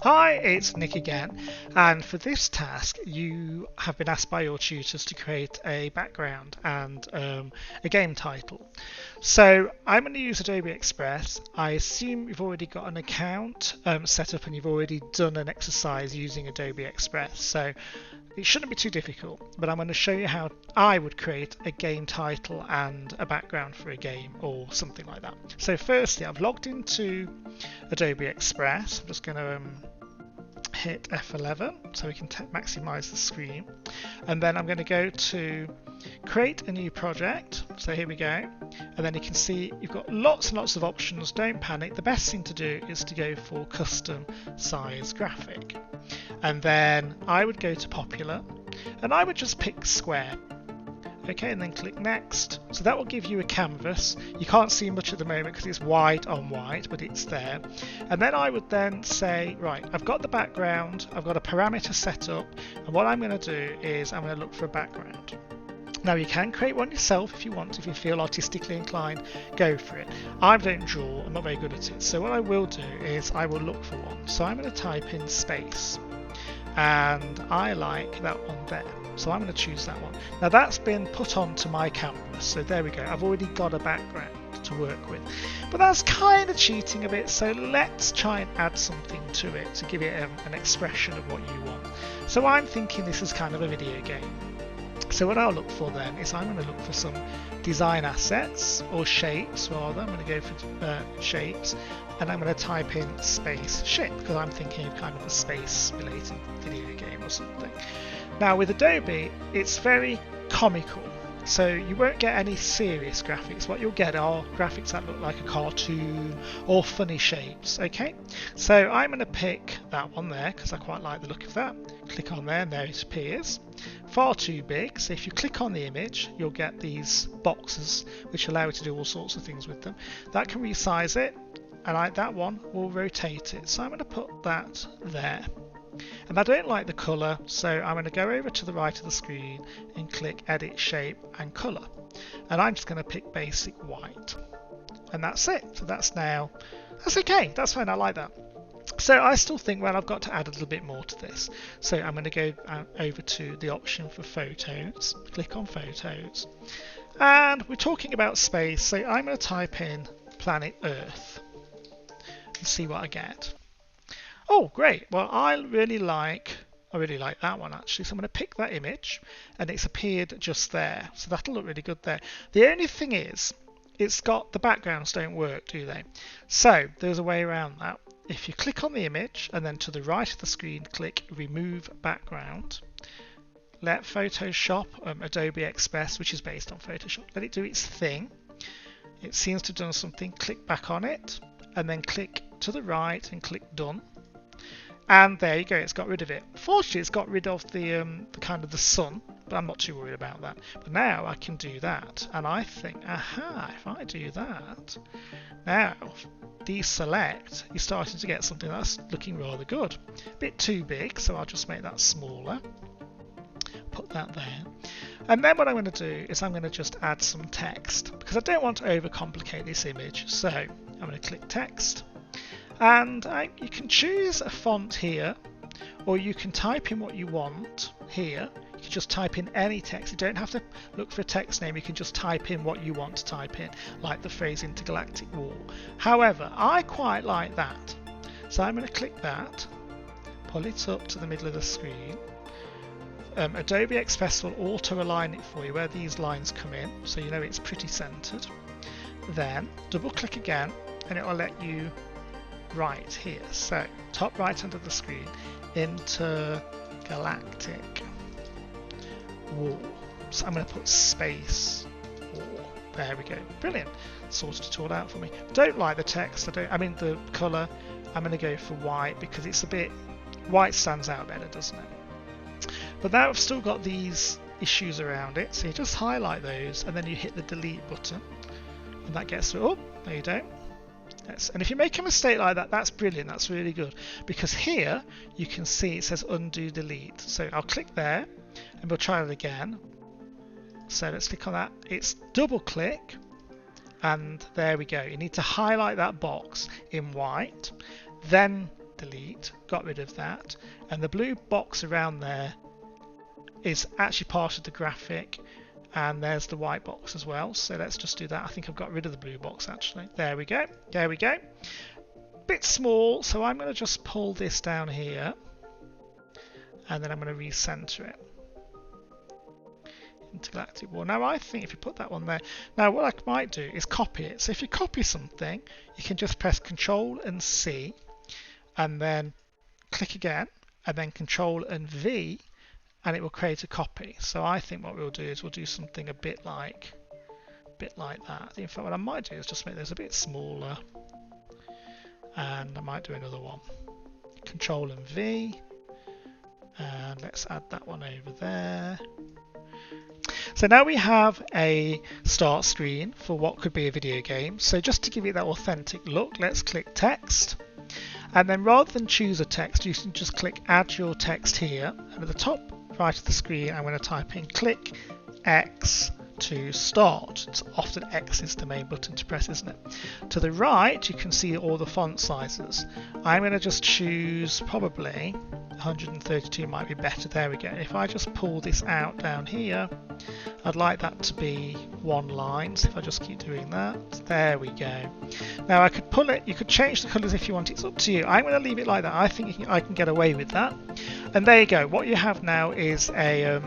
Hi, it's Nick again, and for this task you have been asked by your tutors to create a background and a game title. So I'm going to use Adobe Express. I assume you've already got an account set up and you've already done an exercise using Adobe Express, so it shouldn't be too difficult, but I'm going to show you how I would create a game title and a background for a game or something like that. So firstly, I've logged into Adobe Express. I'm just going to hit F11 so we can maximize the screen, and then I'm going to go to create a new project. So here we go, and then you can see you've got lots and lots of options. Don't panic. The best thing to do is to go for custom size graphic, and then I would go to popular and I would just pick square. Okay, and then click next. So that will give you a canvas. You can't see much at the moment because it's white on white, but it's there. And then I would then say, right, I've got the background, I've got a parameter set up, and what I'm going to do is I'm going to look for a background. Now you can create one yourself if you want to, if you feel artistically inclined, go for it. I don't draw, I'm not very good at it. So what I will do is I will look for one. So I'm going to type in space, and I like that one there. So I'm going to choose that one. Now that's been put onto my canvas, so there we go. I've already got a background to work with, but that's kind of cheating a bit, so let's try and add something to it to give it an expression of what you want. So I'm thinking this is kind of a video game. So what I'll look for then is I'm going to look for some design assets, or shapes rather. I'm going to go for shapes, and I'm going to type in space shape because I'm thinking of kind of a space related video game or something. Now with Adobe, it's very comical, so you won't get any serious graphics. What you'll get are graphics that look like a cartoon or funny shapes. Okay, so I'm going to pick that one there because I quite like the look of that. Click on there and there it appears. Far too big, so if you click on the image you'll get these boxes which allow you to do all sorts of things with them. That can resize it, and that one will rotate it, so I'm going to put that there. And I don't like the colour, so I'm going to go over to the right of the screen and click edit shape and colour, and I'm just going to pick basic white, and that's it. So that's okay, that's fine, I like that. So I still think, well, I've got to add a little bit more to this, so I'm going to go over to the option for photos, click on photos, and we're talking about space, so I'm going to type in planet Earth and see what I get. Oh great, well I really like that one actually, so I'm going to pick that image and it's appeared just there, so that'll look really good there. The only thing is, it's got the backgrounds don't work, do they? So there's a way around that. If you click on the image and then to the right of the screen click remove background, let Photoshop, Adobe Express, which is based on Photoshop, let it do its thing. It seems to have done something. Click back on it and then click to the right and click done. And there you go, it's got rid of it. Fortunately, it's got rid of the kind of the sun, but I'm not too worried about that. But now I can do that, and I think, aha, if I do that, now deselect, you're starting to get something that's looking rather good. A bit too big, so I'll just make that smaller. Put that there. And then what I'm going to do is I'm going to just add some text, because I don't want to overcomplicate this image. So I'm going to click text. And you can choose a font here, or you can type in what you want here. You can just type in any text. You don't have to look for a text name. You can just type in what you want to type in, like the phrase intergalactic war. However, I quite like that, so I'm going to click that, pull it up to the middle of the screen. Adobe Express will auto align it for you where these lines come in, so you know it's pretty centered. Then double click again and it will let you right here, so top right hand of the screen, intergalactic war. So I'm going to put space war. There we go, brilliant. Sorted it all out for me. Don't like the text, the colour. I'm going to go for white because it's a bit, white stands out better, doesn't it? But now I've still got these issues around it, so you just highlight those and then you hit the delete button and that gets through. Oh, there you go. Yes. And if you make a mistake like that, that's brilliant, that's really good, because here you can see it says undo delete. So I'll click there and we'll try it again. So let's click on that, it's double click, and there we go. You need to highlight that box in white, then delete, got rid of that, and the blue box around there is actually part of the graphic, and there's the white box as well. So let's just do that. I think I've got rid of the blue box actually. There we go. There we go. Bit small, so I'm going to just pull this down here, and then I'm going to recenter it. Intergalactic War. Now I think if you put that one there, now what I might do is copy it. So if you copy something, you can just press Control and C, and then click again, and then Control and V, and it will create a copy. So I think what we'll do is we'll do something a bit like that. In fact, what I might do is just make this a bit smaller, and I might do another one. Control and V, and let's add that one over there. So now we have a start screen for what could be a video game. So just to give it that authentic look, let's click text. And then rather than choose a text, you can just click add your text here. And at the top right of the screen, I'm going to type in click X to start. It's often X is the main button to press, isn't it? To the right, you can see all the font sizes. I'm going to just choose probably 132 might be better. There we go. If I just pull this out down here, I'd like that to be one line. So if I just keep doing that, there we go. Now I could pull it, you could change the colours if you want, it's up to you. I'm going to leave it like that. I think I can get away with that. And there you go. What you have now is a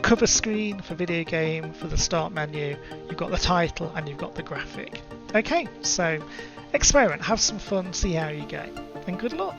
cover screen for video game, for the start menu. You've got the title and you've got the graphic. Okay, so experiment, have some fun, see how you go, and good luck.